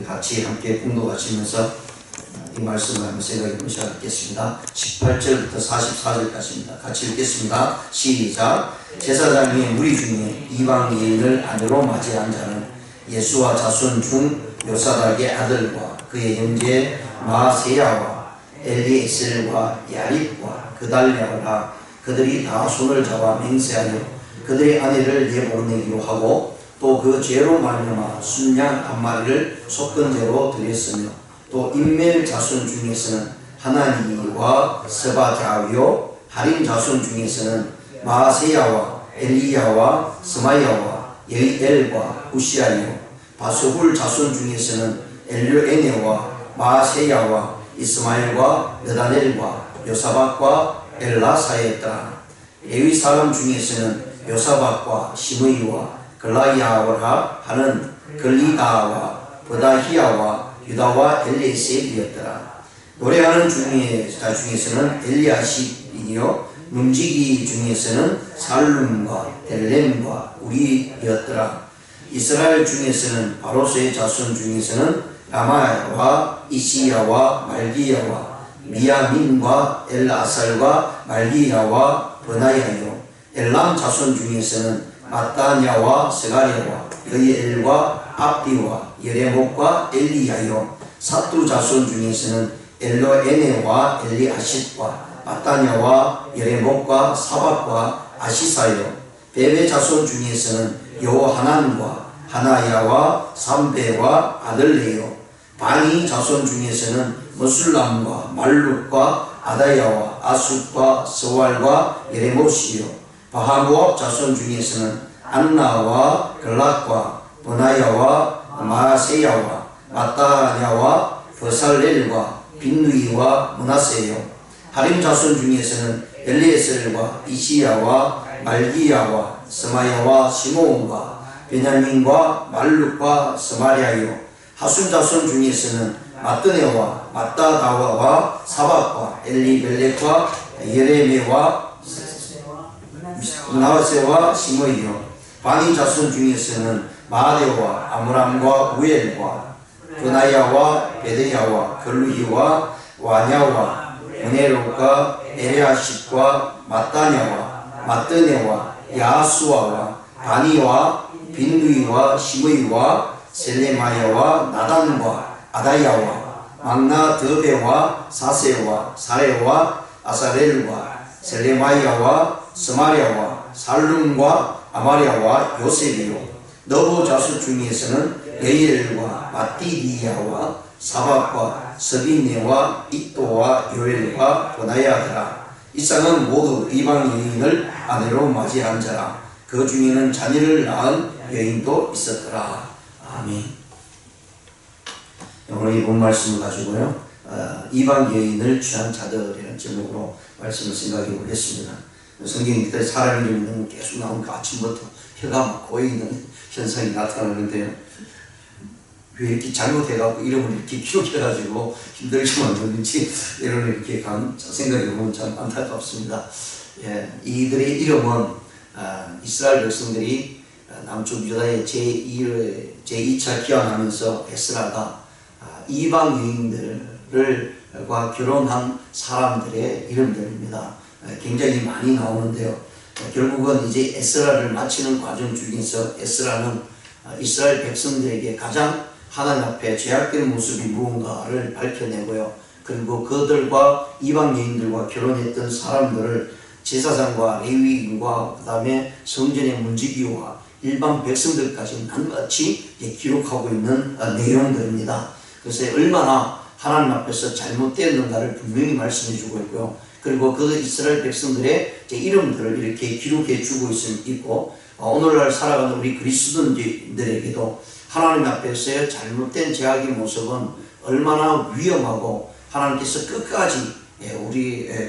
우리 같이 함께 공독하시면서 이 말씀을 한번 생각해 보시겠습니다. 18절부터 44절까지입니다. 같이 읽겠습니다. 시작. 제사장이 우리 중에 이방 여인을 아내로 맞이한 자는 예수와 자손 중 요사닥의 아들과 그의 형제 마세야와 엘리에셀과 야립과 그달랴라. 그들이 다 손을 잡아 맹세하여 그들의 아내를 내보내기로 하고 또 그 죄로 말미암아 순양 한 마리를 속건제로 드렸으며 또 인멜 자손 중에서는 하나니와 스바자요 하림 자손 중에서는 마세야와 엘리야와 스마야와 예엘과 우시아요 바소굴 자손 중에서는 엘르에네와 마세야와 이스마엘과 느다넬과 요사박과 엘라사였더라. 레위 사람 중에서는 요사박과 시므이와 글라야와 하는 글리다와 버다히야와 유다와 엘리에셀이었더라. 노래하는 자 중에서는 엘리아십이요 문지기 중에서는 살룸과 델렘과 우리였더라. 이스라엘 중에서는 바로스의 자손 중에서는 라마야와 이시야와 말기야와 미야민과 엘아살과 말기야와 버나야요 엘람 자손 중에서는 마따냐와 스가랴와 여이엘과 압디와 예레목과 엘리야요 사뚜 자손 중에서는 엘로에네와 엘리아십과 마따냐와 예레목과 사박과 아시사요 베베 자손 중에서는 여호하난과 하나야와 삼베와 아들레요 바니 자손 중에서는 머술람과 말룩과 아다야와 아숫과 스왈과 예레못이요 바하모압 자손 중에서는 안나와 글락과 버나야와 마세야와 마따냐와 버살렐과 빈누이와 문하세요 하림 자손 중에서는 엘리에셀과 이시야와 말기야와 스마야와 시므온과 베냐민과 말룩과 스마랴요 하순 자손 중에서는 마뜨네와 마따다와와 사박과 엘리벨렉과 예레메와 나하세와 시므이요 바니 자손 중에서는 마데와 아므람과 우엘과 그나야와 베데야와 걸루이와 와냐와 은혜롭과 에레아십과 마따냐와 마뜨네와 야수아와 바니와 빈누이와 시므이와 셀레마야와 나단과 아다야와 막나 드베와 사세와 사레와 아사렐과 셀레마야와 스마랴와 살룸과 아마랴와 요셉이요 너보 자손 중에서는 예엘과 마띠디야와 사박과 서비네와 이또와 요엘과 보나야더라. 이 쌍은 모두 이방 여인을 아내로 맞이한 자라. 그 중에는 자녀를 낳은 여인도 있었더라. 아멘. 오늘 이 본 말씀을 가지고요 이방 여인을 취한 자들이라는 제목으로 말씀을 생각해 보겠습니다. 성경에 그때 사람 이름이 너무 계속 나오니까 아침부터 혀가 막 고이는 현상이 나타나는데요. 왜 이렇게 잘못해갖고 이름을 이렇게 기록해가지고 힘들게 만드는지 이런 이렇게 생각해보면 참 안타깝습니다. 예, 이들의 이름은 이스라엘 백성들이 남쪽 유다의 제2차 기환하면서 에스라가 이방 여인들과 결혼한 사람들의 이름들입니다. 굉장히 많이 나오는데요. 결국은 이제 에스라를 마치는 과정 중에서 에스라는 이스라엘 백성들에게 가장 하나님 앞에 죄악된 모습이 무언가를 밝혀내고요. 그리고 그들과 이방 여인들과 결혼했던 사람들을 제사장과 레위인과 그 다음에 성전의 문지기와 일반 백성들까지 낱낱이 기록하고 있는 내용들입니다. 그래서 얼마나 하나님 앞에서 잘못되었는가를 분명히 말씀해 주고 있고요. 그리고 그 이스라엘 백성들의 이름들을 이렇게 기록해 주고 있고 오늘날 살아가는 우리 그리스도인들에게도 하나님 앞에서의 잘못된 죄악의 모습은 얼마나 위험하고 하나님께서 끝까지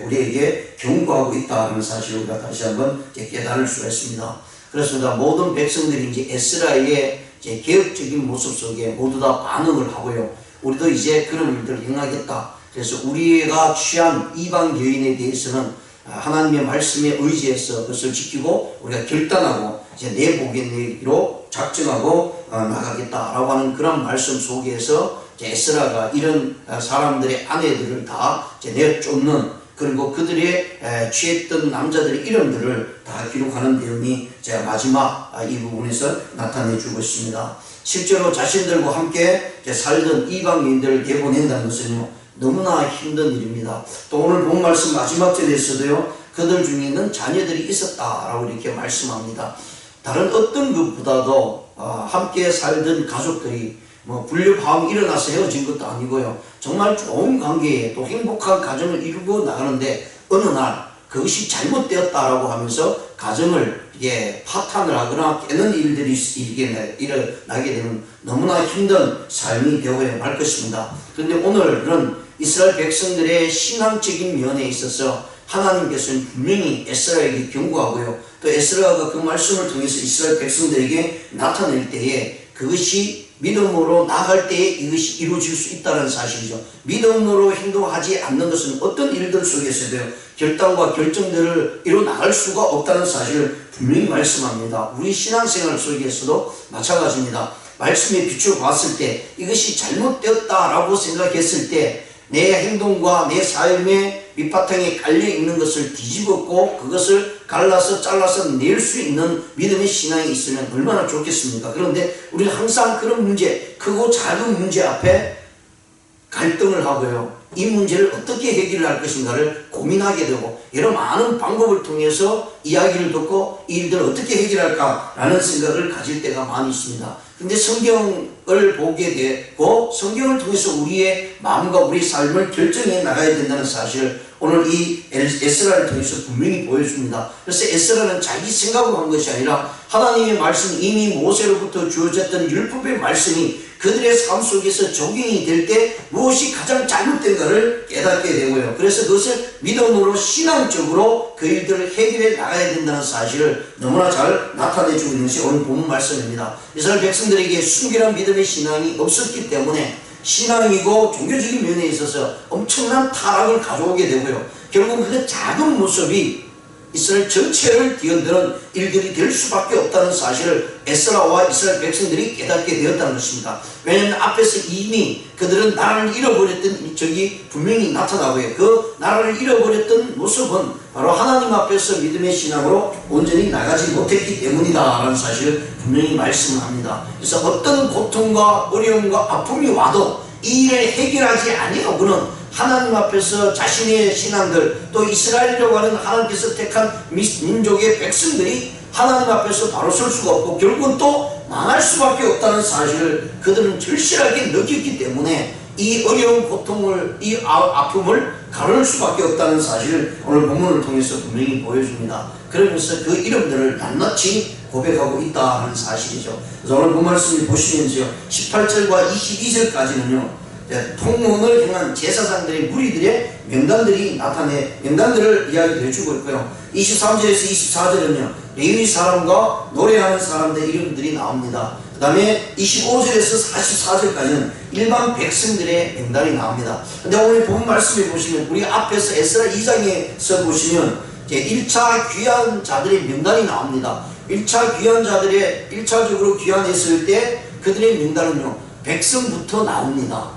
우리에게 경고하고 있다는 사실을 우리가 다시 한번 깨달을 수가 있습니다. 그렇습니다. 모든 백성들이 이제 에스라의 개혁적인 모습 속에 모두 다 반응을 하고요. 우리도 이제 그런 일들을 행하겠다. 그래서 우리가 취한 이방 여인에 대해서는 하나님의 말씀에 의지해서 그것을 지키고 우리가 결단하고 이제 내보내기로 작정하고 나가겠다라고 하는 그런 말씀 속에서 에스라가 이런 사람들의 아내들을 다 내쫓는, 그리고 그들의 취했던 남자들의 이름들을 다 기록하는 내용이 제가 마지막 이 부분에서 나타내 주고 있습니다. 실제로 자신들과 함께 살던 이방인들을 내보낸다는 것은요, 너무나 힘든 일입니다. 또 오늘 본 말씀 마지막 절에서도요, 그들 중에는 자녀들이 있었다라고 이렇게 말씀합니다. 다른 어떤 것보다도 함께 살던 가족들이 불륜파업이 일어나서 헤어진 것도 아니고요, 정말 좋은 관계에 또 행복한 가정을 이루고 나가는데 어느 날 그것이 잘못되었다라고 하면서 가정을 파탄을 하거나 깨는 일들이 일어나게 되는 너무나 힘든 삶이 되어야 할 것입니다. 그런데 오늘은 이스라엘 백성들의 신앙적인 면에 있어서 하나님께서는 분명히 에스라에게 경고하고요, 또 에스라가 그 말씀을 통해서 이스라엘 백성들에게 나타낼 때에 그것이 믿음으로 나갈 때에 이것이 이루어질 수 있다는 사실이죠. 믿음으로 행동하지 않는 것은 어떤 일들 속에서도 결단과 결정들을 이루 나갈 수가 없다는 사실을 분명히 말씀합니다. 우리 신앙생활 속에서도 마찬가지입니다. 말씀에 비추어 봤을 때 이것이 잘못되었다라고 생각했을 때 내 행동과 내 삶의 밑바탕에 깔려있는 것을 뒤집었고 그것을 갈라서 잘라서 낼 수 있는 믿음의 신앙이 있으면 얼마나 좋겠습니까? 그런데 우리는 항상 그런 문제, 크고 작은 문제 앞에 갈등을 하고요, 이 문제를 어떻게 해결할 것인가를 고민하게 되고 여러 많은 방법을 통해서 이야기를 듣고 이 일들을 어떻게 해결할까라는 생각을 가질 때가 많이 있습니다. 근데 성경을 보게 되고 성경을 통해서 우리의 마음과 우리 삶을 결정해 나가야 된다는 사실을 오늘 이 에스라를 통해서 분명히 보여줍니다. 그래서 에스라는 자기 생각으로 한 것이 아니라 하나님의 말씀, 이미 모세로부터 주어졌던 율법의 말씀이 그들의 삶 속에서 적용이 될 때 무엇이 가장 잘못된가를 깨닫게 되고요, 그래서 그것을 믿음으로 신앙적으로 그 일들을 해결해 나가야 된다는 사실을 너무나 잘 나타내주고 있는 것이 오늘 본문 말씀입니다. 이스라엘 백성들에게 순결한 믿음의 신앙이 없었기 때문에 신앙이고 종교적인 면에 있어서 엄청난 타락을 가져오게 되고요, 결국 그 작은 모습이 이스라엘 전체를 뒤흔드는 일들이 될 수밖에 없다는 사실을 에스라와 이스라엘 백성들이 깨닫게 되었다는 것입니다. 왜냐하면 앞에서 이미 그들은 나라를 잃어버렸던 적이 분명히 나타나고요, 그 나라를 잃어버렸던 모습은 바로 하나님 앞에서 믿음의 신앙으로 온전히 나가지 못했기 때문이다 라는 사실을 분명히 말씀합니다. 그래서 어떤 고통과 어려움과 아픔이 와도 이 일을 해결하지 아니하고는 하나님 앞에서 자신의 신앙들, 또 이스라엘이라고 하는 하나님께서 택한 민족의 백성들이 하나님 앞에서 바로 설 수가 없고 결국은 또 망할 수밖에 없다는 사실을 그들은 절실하게 느꼈기 때문에 이 어려운 고통을, 이 아픔을 가를 수밖에 없다는 사실을 오늘 본문을 통해서 분명히 보여줍니다. 그러면서 그 이름들을 낱낱이 고백하고 있다는 사실이죠. 그래서 오늘 본 말씀을 보시면서요, 18절과 22절까지는요 통문을 행한 제사장들의 무리들의 명단들을 이야기해 주고 있고요, 23절에서 24절은요 레위 사람과 노래하는 사람들의 이름들이 나옵니다. 그 다음에 25절에서 44절까지는 일반 백성들의 명단이 나옵니다. 근데 오늘 본 말씀에 보시면 우리 앞에서 에스라 2장에서 보시면 이제 1차 귀한 자들의 명단이 나옵니다. 1차 귀한 자들의 1차적으로 귀환했을 때 그들의 명단은요 백성부터 나옵니다.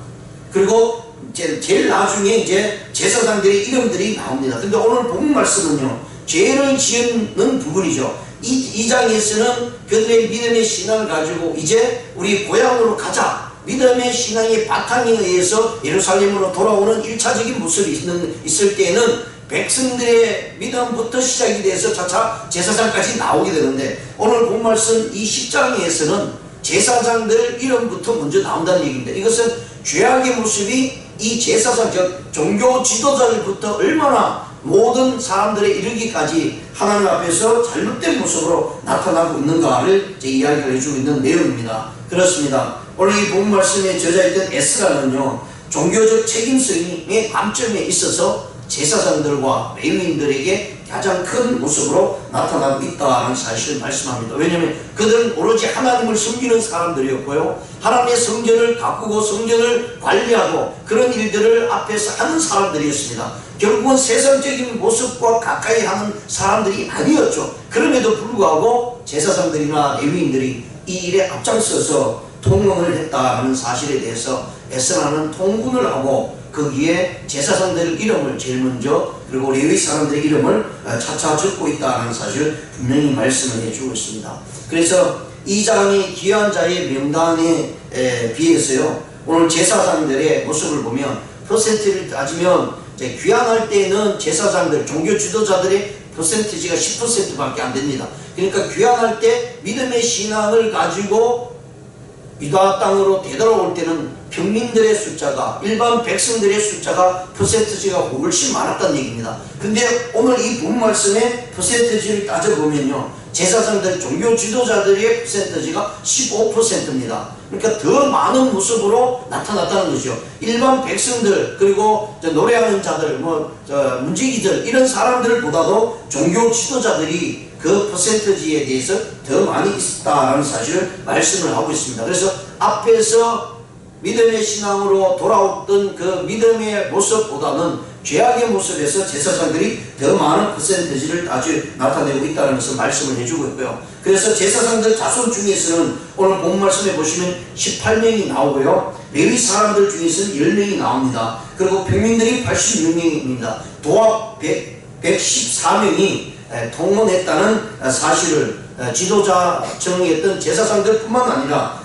그리고 이제 제일 나중에 이제 제사장들의 이름들이 나옵니다. 근데 오늘 본 말씀은요 죄를 지은 부분이죠. 이 장에서는 그들의 믿음의 신앙을 가지고 이제 우리 고향으로 가자, 믿음의 신앙의 바탕에 의해서 예루살렘으로 돌아오는 1차적인 모습이 있을 때에는 백성들의 믿음부터 시작이 돼서 차차 제사장까지 나오게 되는데 오늘 본 말씀 이 10장에서는 제사장들 이름부터 먼저 나온다는 얘기입니다. 이것은 죄악의 모습이 이 제사장, 즉 종교 지도자들부터 얼마나 모든 사람들에 이르기까지 하나님 앞에서 잘못된 모습으로 나타나고 있는가를 이야기를 해주고 있는 내용입니다. 그렇습니다. 오늘 이 본 말씀에 저자였던 에스라는요 종교적 책임성의 관점에 있어서 제사장들과 레위인들에게 가장 큰 모습으로 나타나고 있다는 사실을 말씀합니다. 왜냐하면 그들은 오로지 하나님을 섬기는 사람들이었고요, 하나님의 성전을 가꾸고 성전을 관리하고 그런 일들을 앞에서 하는 사람들이었습니다. 결국은 세상적인 모습과 가까이 하는 사람들이 아니었죠. 그럼에도 불구하고 제사장들이나 레위인들이 이 일에 앞장서서 통응을 했다는 사실에 대해서 에스라는 통분을 하고 거기에 제사장들 이름을 제일 먼저 그리고 레위 사람들의 이름을 차차 적고 있다는 사실을 분명히 말씀을 해주고 있습니다. 그래서 이 장이 귀한 자의 명단에 비해서요, 오늘 제사장들의 모습을 보면 퍼센트를 따지면 귀환할 때는 제사장들, 종교 지도자들의 퍼센티지가 10%밖에 안 됩니다. 그러니까 귀환할 때 믿음의 신앙을 가지고 유다 땅으로 되돌아올 때는 평민들의 숫자가, 일반 백성들의 숫자가 퍼센티지가 훨씬 많았다는 얘기입니다. 근데 오늘 이 본 말씀의 퍼센티지를 따져보면요, 제사장들, 종교 지도자들의 퍼센티지가 15%입니다. 그러니까 더 많은 모습으로 나타났다는 거죠. 일반 백성들, 그리고 노래하는 자들, 문지기들, 이런 사람들보다도 종교 지도자들이 그 퍼센티지에 대해서 더 많이 있다는 사실을 말씀을 하고 있습니다. 그래서 앞에서 믿음의 신앙으로 돌아왔던 그 믿음의 모습보다는 죄악의 모습에서 제사장들이 더 많은 퍼센티지를 아주 나타내고 있다는 것을 말씀을 해주고 있고요. 그래서 제사장들 자손 중에서는 오늘 본 말씀에 보시면 18명이 나오고요, 레위 사람들 중에서는 10명이 나옵니다. 그리고 평민들이 86명입니다. 도합 114명이 통혼했다는 사실을 지도자 정했던 제사장들 뿐만 아니라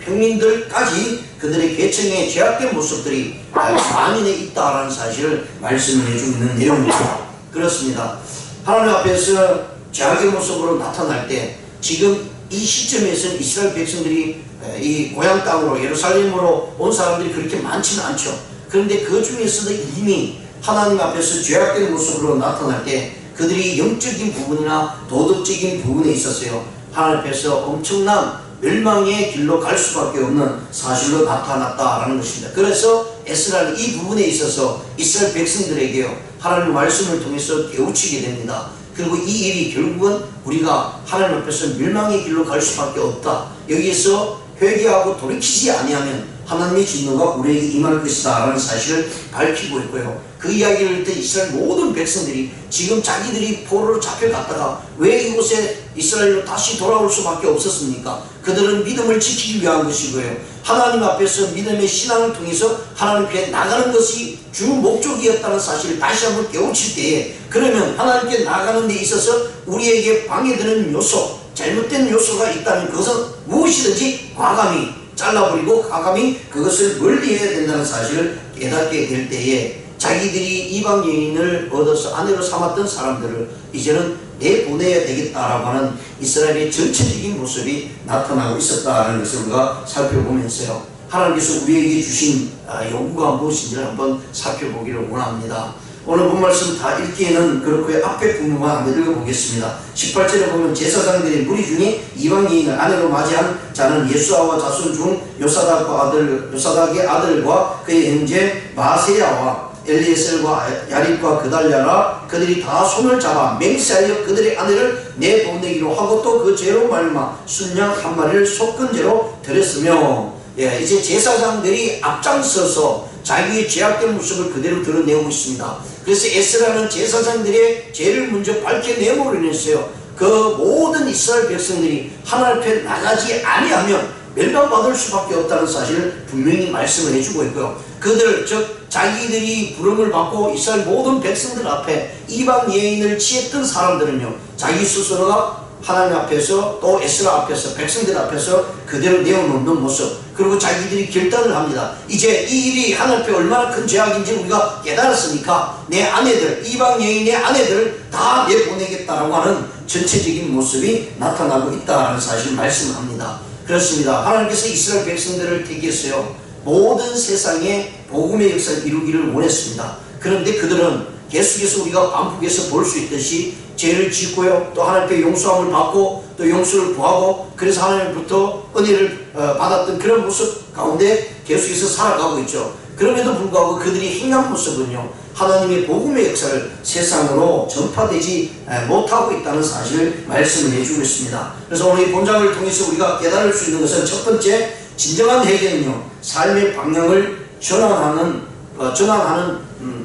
평민들까지 그들의 계층의 죄악된 모습들이 만인에 있다라는 사실을 말씀을 해주고 있는 내용입니다. 그렇습니다. 하나님 앞에서 죄악의 모습으로 나타날 때 지금 이 시점에서는 이스라엘 백성들이 이 고향 땅으로 예루살렘으로 온 사람들이 그렇게 많지는 않죠. 그런데 그 중에서도 이미 하나님 앞에서 죄악된 모습으로 나타날 때 그들이 영적인 부분이나 도덕적인 부분에 있어서요, 하나님 앞에서 엄청난 멸망의 길로 갈 수밖에 없는 사실로 나타났다라는 것입니다. 그래서 에스라는 이 부분에 있어서 이스라엘 백성들에게요, 하나님의 말씀을 통해서 깨우치게 됩니다. 그리고 이 일이 결국은 우리가 하나님 앞에서 멸망의 길로 갈 수밖에 없다, 여기에서 회개하고 돌이키지 아니하면 하나님의 진노가 우리에게 임할 것이다 라는 사실을 밝히고 있고요. 그 이야기를 할 때 이스라엘 모든 백성들이 지금 자기들이 포로로 잡혀갔다가 왜 이곳에 이스라엘로 다시 돌아올 수밖에 없었습니까? 그들은 믿음을 지키기 위한 것이고요, 하나님 앞에서 믿음의 신앙을 통해서 하나님께 나가는 것이 주 목적이었다는 사실을 다시 한번 깨우칠 때에, 그러면 하나님께 나가는 데 있어서 우리에게 방해되는 요소, 잘못된 요소가 있다면 그것은 무엇이든지 과감히 잘라버리고 과감히 그것을 멀리해야 된다는 사실을 깨닫게 될 때에 자기들이 이방 여인을 얻어서 아내로 삼았던 사람들을 이제는 내보내야 되겠다라고 하는 이스라엘의 전체적인 모습이 나타나고 있었다는 것을 우리가 살펴보면서요, 하나님께서 우리에게 주신 요구가 무엇인지를 한번 살펴보기를 원합니다. 오늘 본 말씀 다 읽기에는 그렇고요, 앞에 부분만 한번 읽어보겠습니다. 18절에 보면 제사장들의 무리 중에 이방 여인을 아내로 맞이한 자는 예수아와 자손 중 요사닥의 아들과 그의 형제 마세야와 엘리에셀과 야립과 그달랴라, 그들이 다 손을 잡아 맹세하여 그들의 아내를 내보내기로 하고 또 그 죄로 말미암아 순양 한 마리를 속건제로 드렸으며, 이제 제사장들이 앞장서서 자기의 죄악된 모습을 그대로 드러내고 있습니다. 그래서 에스라는 제사장들의 죄를 먼저 밝혀내므로 인해서요, 그 모든 이스라엘 백성들이 하나님 앞에 나가지 아니하면 멸망받을 수밖에 없다는 사실을 분명히 말씀을 해주고 있고요. 그들, 즉 자기들이 부름을 받고 이스라엘 모든 백성들 앞에 이방 여인을 취했던 사람들은요, 자기 스스로가 하나님 앞에서 또 에스라 앞에서 백성들 앞에서 그대로 내어놓는 모습, 그리고 자기들이 결단을 합니다. 이제 이 일이 하나님 앞에 얼마나 큰 죄악인지 우리가 깨달았으니까 내 아내들, 이방 여인의 아내들을 다 내보내겠다라고 하는 전체적인 모습이 나타나고 있다는 사실을 말씀합니다. 그렇습니다. 하나님께서 이스라엘 백성들을 택했어요. 모든 세상에 복음의 역사를 이루기를 원했습니다. 그런데 그들은 계속해서 우리가 반복해서 볼 수 있듯이 죄를 짓고요, 또 하나님께 용서함을 받고 또 용서를 구하고, 그래서 하나님부터 은혜를 받았던 그런 모습 가운데 계속해서 살아가고 있죠. 그럼에도 불구하고 그들이 행한 모습은요, 하나님의 복음의 역사를 세상으로 전파되지 못하고 있다는 사실을 말씀을 해주고 있습니다. 그래서 오늘 이 본장을 통해서 우리가 깨달을 수 있는 것은, 첫 번째, 진정한 회개는요, 삶의 방향을 전환하는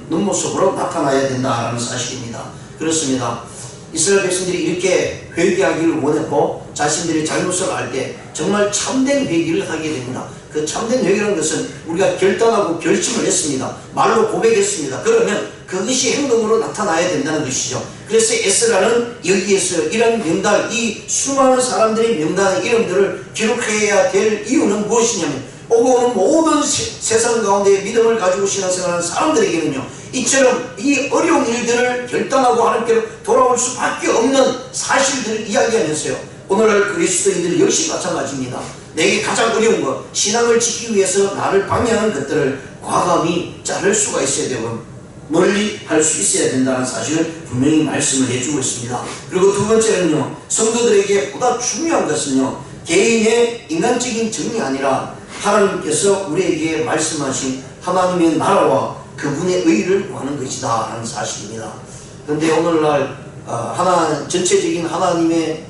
눈모습으로 나타나야 된다는 사실입니다. 그렇습니다. 이스라엘 백성들이 이렇게 회개하기를 원했고, 자신들의 잘못을 알 때 정말 참된 회개를 하게 됩니다. 그 참된 회개라는 것은 우리가 결단하고 결심을 했습니다. 말로 고백했습니다. 그러면 그것이 행동으로 나타나야 된다는 것이죠. 그래서 에스라는 여기에서 이런 명단, 이 수많은 사람들의 명단의 이름들을 기록해야 될 이유는 무엇이냐면, 오고 오는 모든 세상 가운데 믿음을 가지고 신앙생활하는 사람들에게는요, 이처럼 이 어려운 일들을 결단하고 하나님께로 돌아올 수밖에 없는 사실들을 이야기하면서요, 오늘날 그리스도인들 역시 마찬가지입니다. 내게 가장 어려운 것, 신앙을 지키기 위해서 나를 방해하는 것들을 과감히 자를 수가 있어야 되고 멀리 할 수 있어야 된다는 사실을 분명히 말씀을 해주고 있습니다. 그리고 두 번째는요, 성도들에게 보다 중요한 것은요, 개인의 인간적인 정이 아니라 하나님께서 우리에게 말씀하신 하나님의 나라와 그분의 의를 구하는 것이다 라는 사실입니다. 그런데 오늘날 전체적인 하나님의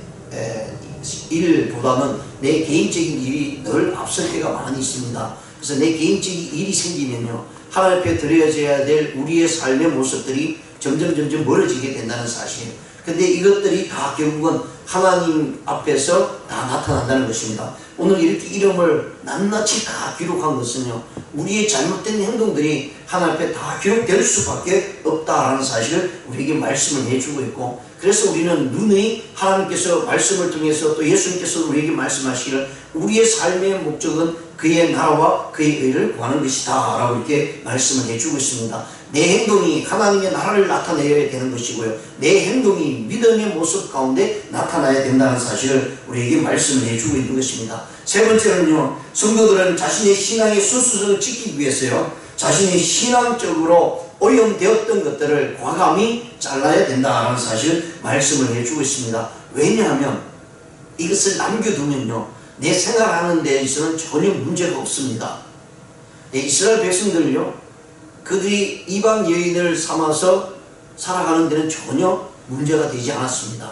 일보다는 내 개인적인 일이 늘 앞설 때가 많이 있습니다. 그래서 내 개인적인 일이 생기면요, 하나님 앞에 드려져야 될 우리의 삶의 모습들이 점점 멀어지게 된다는 사실. 근데 이것들이 다 결국은 하나님 앞에서 다 나타난다는 것입니다. 오늘 이렇게 이름을 낱낱이 다 기록한 것은요, 우리의 잘못된 행동들이 하나님 앞에 다 기록될 수밖에 없다라는 사실을 우리에게 말씀을 해주고 있고, 그래서 우리는 누누이 하나님께서 말씀을 통해서 또 예수님께서 우리에게 말씀하시기를 우리의 삶의 목적은 그의 나라와 그의 의를 구하는 것이다 라고 이렇게 말씀을 해주고 있습니다. 내 행동이 하나님의 나라를 나타내야 되는 것이고요, 내 행동이 믿음의 모습 가운데 나타나야 된다는 사실을 우리에게 말씀을 해주고 있는 것입니다. 세 번째는요, 성도들은 자신의 신앙의 순수성을 지키기 위해서요, 자신의 신앙적으로 오염되었던 것들을 과감히 잘라야 된다는 사실을 말씀을 해주고 있습니다. 왜냐하면 이것을 남겨두면요, 내 생활하는 데 있어서는 전혀 문제가 없습니다. 이스라엘 백성들요, 그들이 이방 여인을 삼아서 살아가는 데는 전혀 문제가 되지 않았습니다.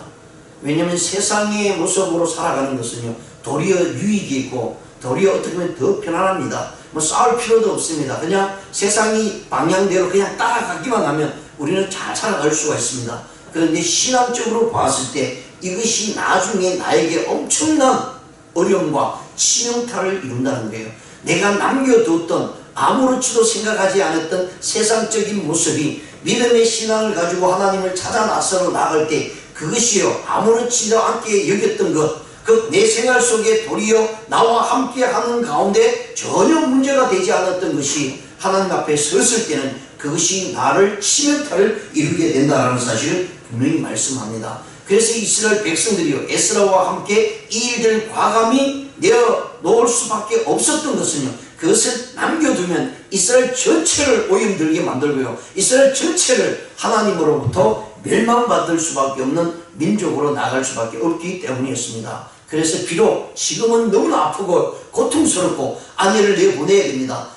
왜냐하면 세상의 모습으로 살아가는 것은요, 도리어 유익이 있고 도리어 어떻게 보면 더 편안합니다. 싸울 필요도 없습니다. 그냥 세상이 방향대로 그냥 따라가기만 하면 우리는 잘 살아갈 수가 있습니다. 그런데 신앙적으로 봤을 때 이것이 나중에 나에게 엄청난 어려움과 치명타를 이룬다는 거예요. 내가 남겨두었던 아무렇지도 생각하지 않았던 세상적인 모습이 믿음의 신앙을 가지고 하나님을 찾아 나서러 나갈 때 그것이요, 아무렇지도 않게 여겼던 것, 그 내 생활 속에 도리어 나와 함께 하는 가운데 전혀 문제가 되지 않았던 것이 하나님 앞에 섰을 때는 그것이 나를 치명타를 이루게 된다는 사실을 분명히 말씀합니다. 그래서 이스라엘 백성들이요, 에스라와 함께 이 일들을 과감히 내어놓을 수밖에 없었던 것은요, 그것을 남겨두면 이스라엘 전체를 오염들게 만들고요, 이스라엘 전체를 하나님으로부터 멸망받을 수밖에 없는 민족으로 나갈 수밖에 없기 때문이었습니다. 그래서 비록 지금은 너무나 아프고 고통스럽고 아내를 내보내야 됩니다.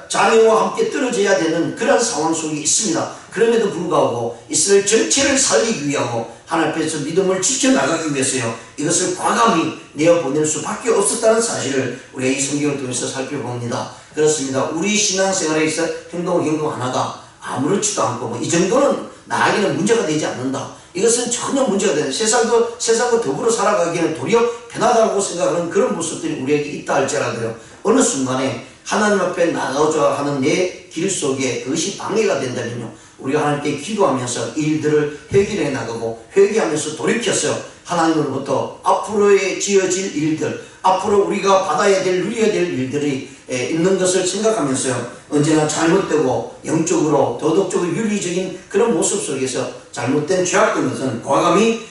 자녀와 함께 떨어져야 되는 그런 상황 속에 있습니다. 그럼에도 불구하고 이스라엘 전체를 살리기 위하고 하나님 앞에서 믿음을 지켜나가기 위해서요, 이것을 과감히 내어보낼 수밖에 없었다는 사실을 우리가 이 성경을 통해서 살펴봅니다. 그렇습니다. 우리 신앙생활에 있어 행동 하나가 아무렇지도 않고 이 정도는 나에게는 문제가 되지 않는다, 이것은 전혀 문제가 되는, 세상과 더불어 살아가기에는 도리어 편하다고 생각하는 그런 모습들이 우리에게 있다 할지라도요, 어느 순간에 하나님 앞에 나가고자 하는 내 길 속에 그것이 방해가 된다면요, 우리가 하나님께 기도하면서 일들을 해결해 나가고 회개하면서 돌이켜서 하나님으로부터 앞으로의 지어질 일들, 앞으로 우리가 받아야 될, 누려야 될 일들이 있는 것을 생각하면서요, 언제나 잘못되고 영적으로 도덕적으로 윤리적인 그런 모습 속에서 잘못된 죄악된 것은 과감히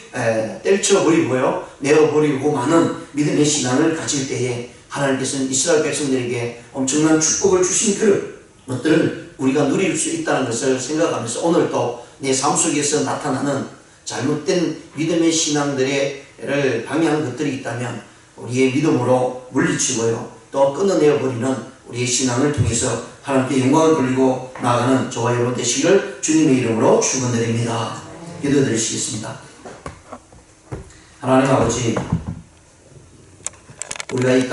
뗄쳐버리고요, 내어버리고만은 믿음의 신앙을 가질 때에 하나님께서는 이스라엘 백성들에게 엄청난 축복을 주신 그 것들을 우리가 누릴 수 있다는 것을 생각하면서 오늘도 내 삶 속에서 나타나는 잘못된 믿음의 신앙들을 방해하는 것들이 있다면 우리의 믿음으로 물리치고요, 또 끊어내어버리는 우리의 신앙을 통해서 하나님께 영광을 돌리고 나아가는 저와 여러분 되시기를 주님의 이름으로 축원드립니다. 기도드리시겠습니다. 하나님 아버지, 우리가 이